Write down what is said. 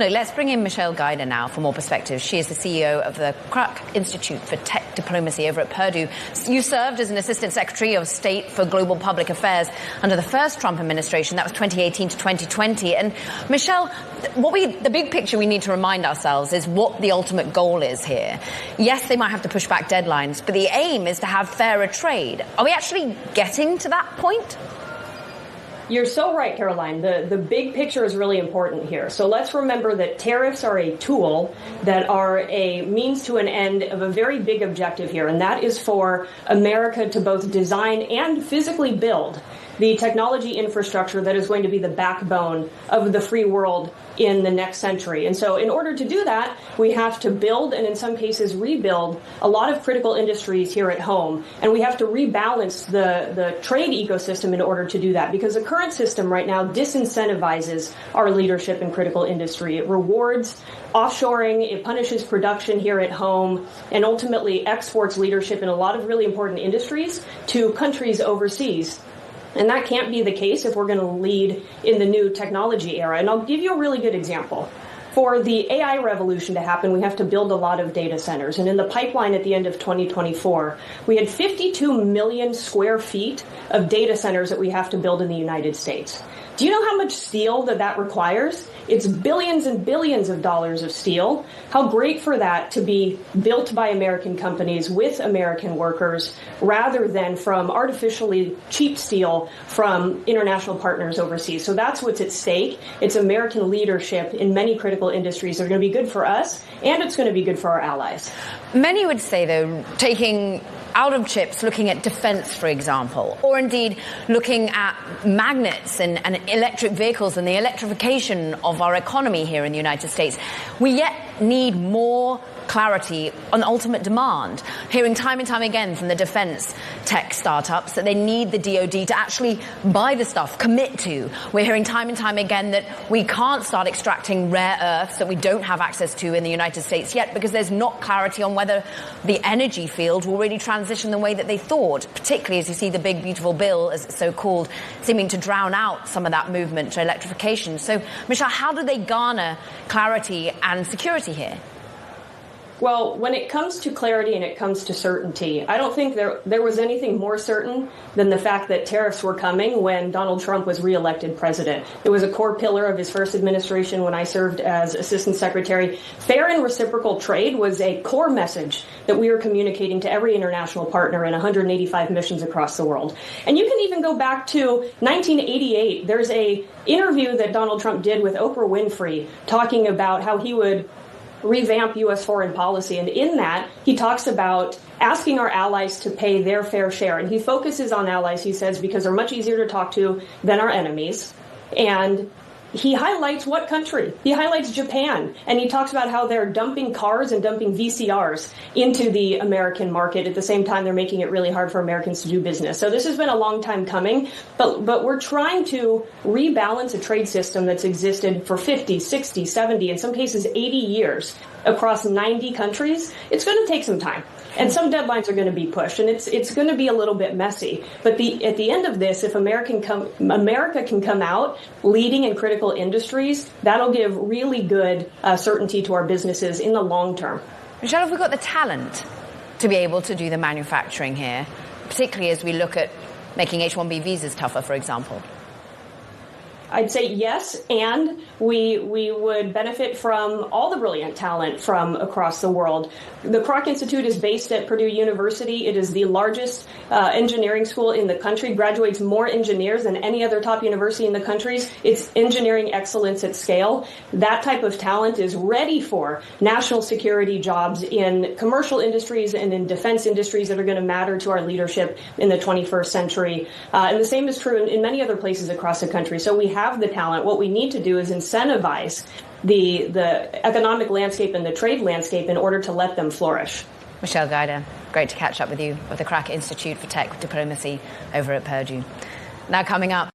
Look, let's bring in Michelle Guida now for more perspective. She is the CEO of the Krach Institute for Tech Diplomacy over at Purdue. You served as an Assistant Secretary of State for Global Public Affairs under the first Trump administration. That was 2018 to 2020. And Michelle, the big picture we need to remind ourselves is what the ultimate goal is here. Yes, they might have to push back deadlines, but the aim is to have fairer trade. Are we actually getting to that point? You're so right, Caroline. The big picture is really important here. So let's remember that tariffs are a tool that are a means to an end of a very big objective here, and that is for America to both design and physically build the technology infrastructure that is going to be the backbone of the free world in the next century. And so in order to do that, we have to build and in some cases rebuild a lot of critical industries here at home. And we have to rebalance the trade ecosystem in order to do that, because the current system right now disincentivizes our leadership in critical industry. It rewards offshoring, it punishes production here at home, and ultimately exports leadership in a lot of really important industries to countries overseas. And that can't be the case if we're going to lead in the new technology era. And I'll give you a really good example. For the AI revolution to happen, we have to build a lot of data centers. And in the pipeline at the end of 2024, we had 52 million square feet of data centers that we have to build in the United States. Do you know how much steel that requires? It's billions and billions of dollars of steel. How great for that to be built by American companies with American workers rather than from artificially cheap steel from international partners overseas. So that's what's at stake. It's American leadership in many critical industries that are going to be good for us, and it's going to be good for our allies. Many would say, though, taking out of chips, looking at defense, for example, or indeed looking at magnets and electric vehicles and the electrification of our economy here in the United States, we yet need more clarity on ultimate demand. Hearing time and time again from the defense tech startups that they need the DoD to actually buy the stuff, commit to. We're hearing time and time again that we can't start extracting rare earths that we don't have access to in the United States yet because there's not clarity on whether the energy field will really transition the way that they thought, particularly as you see the big, beautiful bill, as it's so called, seeming to drown out some of that movement to electrification. So, Michelle, how do they garner clarity and security here? Well, when it comes to clarity and it comes to certainty, I don't think there was anything more certain than the fact that tariffs were coming when Donald Trump was reelected president. It was a core pillar of his first administration when I served as assistant secretary. Fair and reciprocal trade was a core message that we were communicating to every international partner in 185 missions across the world. And you can even go back to 1988. There's a interview that Donald Trump did with Oprah Winfrey talking about how he would revamp U.S. foreign policy. And in that, he talks about asking our allies to pay their fair share. And he focuses on allies, he says, because they're much easier to talk to than our enemies. And he highlights what country? He highlights Japan. And he talks about how they're dumping cars and dumping VCRs into the American market. At the same time, they're making it really hard for Americans to do business. So this has been a long time coming. But we're trying to rebalance a trade system that's existed for 50, 60, 70, in some cases 80 years across 90 countries. It's going to take some time. And some deadlines are going to be pushed, and it's going to be a little bit messy. But at the end of this, if America can come out leading in critical industries, that'll give really good certainty to our businesses in the long term. Michelle, have we got the talent to be able to do the manufacturing here, particularly as we look at making H-1B visas tougher, for example? I'd say yes, and we would benefit from all the brilliant talent from across the world. The Krach Institute is based at Purdue University. It is the largest engineering school in the country, graduates more engineers than any other top university in the country. It's engineering excellence at scale. That type of talent is ready for national security jobs in commercial industries and in defense industries that are going to matter to our leadership in the 21st century. And the same is true in many other places across the country. So we have the talent. What we need to do is incentivize the economic landscape and the trade landscape in order to let them flourish. Michelle Guida, great to catch up with you with the Krach Institute for Tech Diplomacy over at Purdue. Now coming up.